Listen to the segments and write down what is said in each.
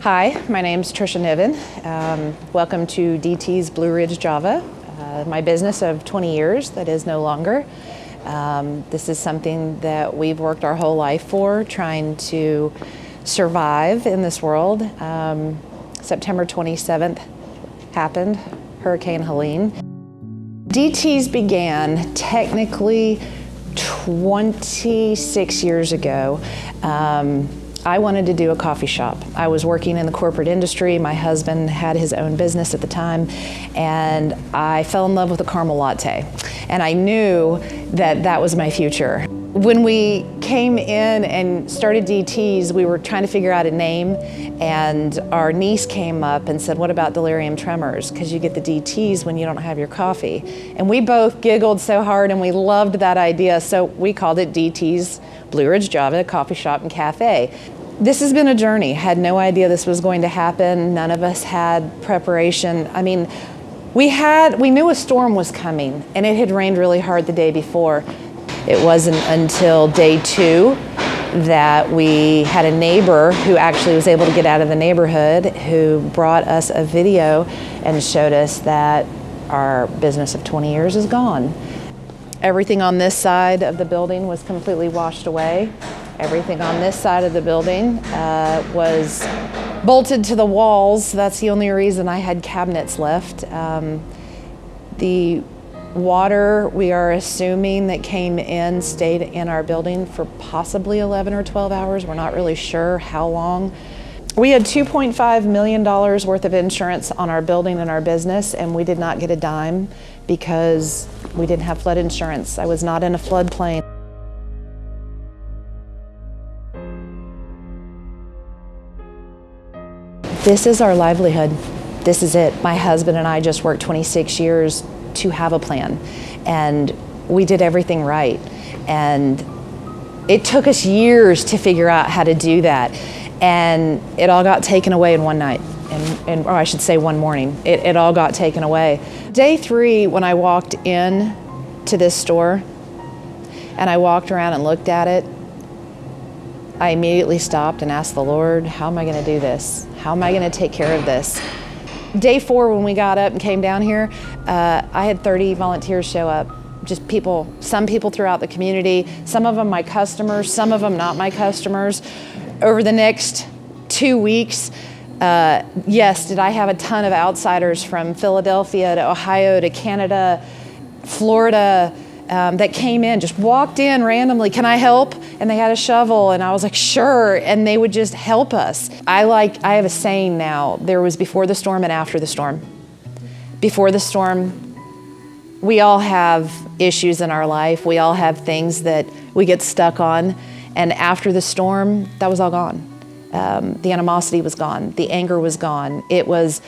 Hi, my name's Trisha Niven. Welcome to DT's Blue Ridge Java, my business of 20 years that is no longer. This is something that we've worked our whole life for, trying to survive in this world. September 27th happened, Hurricane Helene. DT's began technically 26 years ago. I wanted to do a coffee shop. I was working in the corporate industry. My husband had his own business at the time, and I fell in love with a caramel latte. And I knew that that was my future. When we came in and started DT's, we were trying to figure out a name, and our niece came up and said, "What about delirium tremors? Because you get the DT's when you don't have your coffee." And we both giggled so hard, and we loved that idea, so we called it DT's Blue Ridge Java Coffee Shop and Cafe. This has been a journey. Had no idea this was going to happen. None of us had preparation. I mean, we knew a storm was coming, and it had rained really hard the day before. It wasn't until day 2 that we had a neighbor who actually was able to get out of the neighborhood, who brought us a video and showed us that our business of 20 years is gone. Everything on this side of the building was completely washed away. Everything on this side of the building was bolted to the walls. That's the only reason I had cabinets left. The water, we are assuming, that came in stayed in our building for possibly 11 or 12 hours. We're not really sure how long. We had $2.5 million worth of insurance on our building and our business, and we did not get a dime because we didn't have flood insurance. I was not in a floodplain. This is our livelihood. This is it. My husband and I just worked 26 years to have a plan, and we did everything right. And it took us years to figure out how to do that. And it all got taken away in one night, or I should say one morning. It all got taken away. Day 3, when I walked in to this store and I walked around and looked at it, I immediately stopped and asked the Lord, how am I gonna do this? How am I gonna take care of this? Day 4, when we got up and came down here, I had 30 volunteers show up. Just people, some people throughout the community, some of them my customers, some of them not my customers. Over the next 2 weeks, yes, did I have a ton of outsiders from Philadelphia to Ohio to Canada, Florida, that came in, just walked in randomly, "Can I help?" And they had a shovel, and I was like, "Sure," and they would just help us. I have a saying now, there was before the storm and after the storm. Before the storm, we all have issues in our life. We all have things that we get stuck on. And after the storm, that was all gone. The animosity was gone. The anger was gone. It was,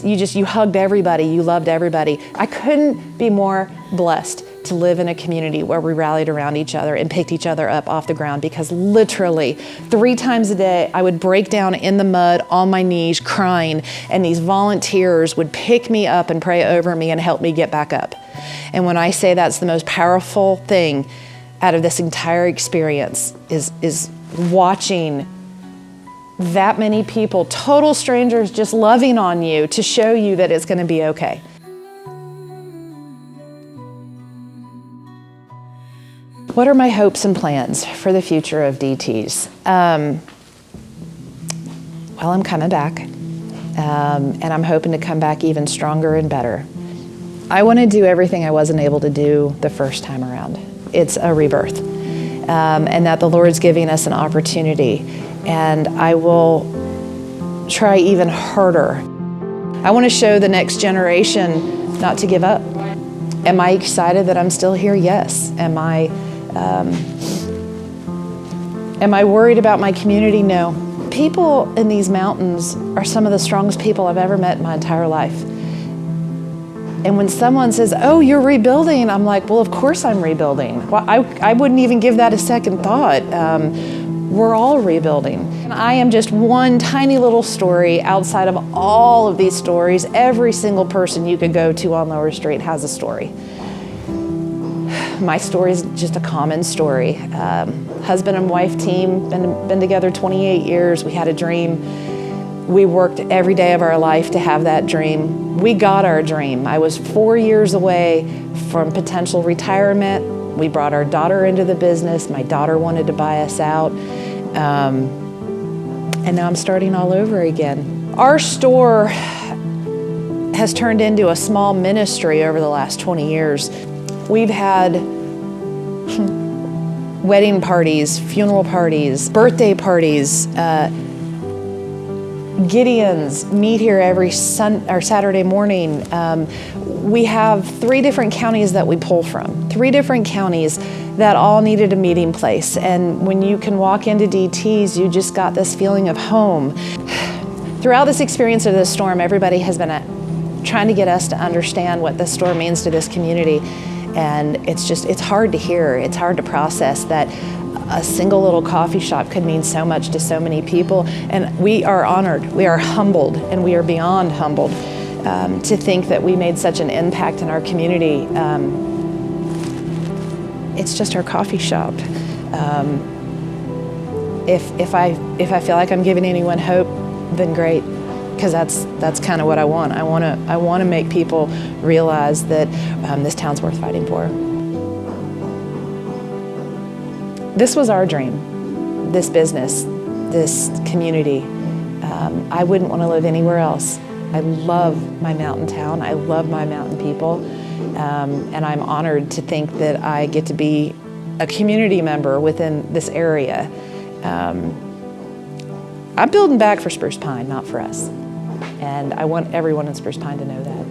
you hugged everybody. You loved everybody. I couldn't be more blessed to live in a community where we rallied around each other and picked each other up off the ground, because literally 3 times a day, I would break down in the mud on my knees crying, and these volunteers would pick me up and pray over me and help me get back up. And when I say that's the most powerful thing out of this entire experience is watching that many people, total strangers, just loving on you to show you that it's gonna be okay. What are my hopes and plans for the future of DT's? Well, I'm coming back, and I'm hoping to come back even stronger and better. I wanna do everything I wasn't able to do the first time around. It's a rebirth, and that the Lord's giving us an opportunity, and I will try even harder. I want to show the next generation not to give up. Am I excited that I'm still here? Yes. Am I worried about my community? No. People in these mountains are some of the strongest people I've ever met in my entire life. And when someone says, "Oh, you're rebuilding," I'm like, well, of course I'm rebuilding. Well, I wouldn't even give that a second thought. We're all rebuilding. And I am just one tiny little story outside of all of these stories. Every single person you could go to on Lower Street has a story. My story is just a common story. Husband and wife team, been together 28 years. We had a dream. We worked every day of our life to have that dream. We got our dream. I was 4 years away from potential retirement. We brought our daughter into the business. My daughter wanted to buy us out. And now I'm starting all over again. Our store has turned into a small ministry over the last 20 years. We've had wedding parties, funeral parties, birthday parties. Gideons meet here every Saturday morning. We have 3 different counties that we pull from, 3 different counties that all needed a meeting place. And when you can walk into DT's, you just got this feeling of home. Throughout this experience of this storm, everybody has been trying to get us to understand what this storm means to this community. And it's hard to hear, it's hard to process that a single little coffee shop could mean so much to so many people. And we are honored, we are humbled, and we are beyond humbled to think that we made such an impact in our community. It's just our coffee shop. If I feel like I'm giving anyone hope, then great, because that's kind of what I want. I want to make people realize that this town's worth fighting for. This was our dream, this business, this community. I wouldn't want to live anywhere else. I love my mountain town. I love my mountain people. And I'm honored to think that I get to be a community member within this area. I'm building back for Spruce Pine, not for us. And I want everyone in Spruce Pine to know that.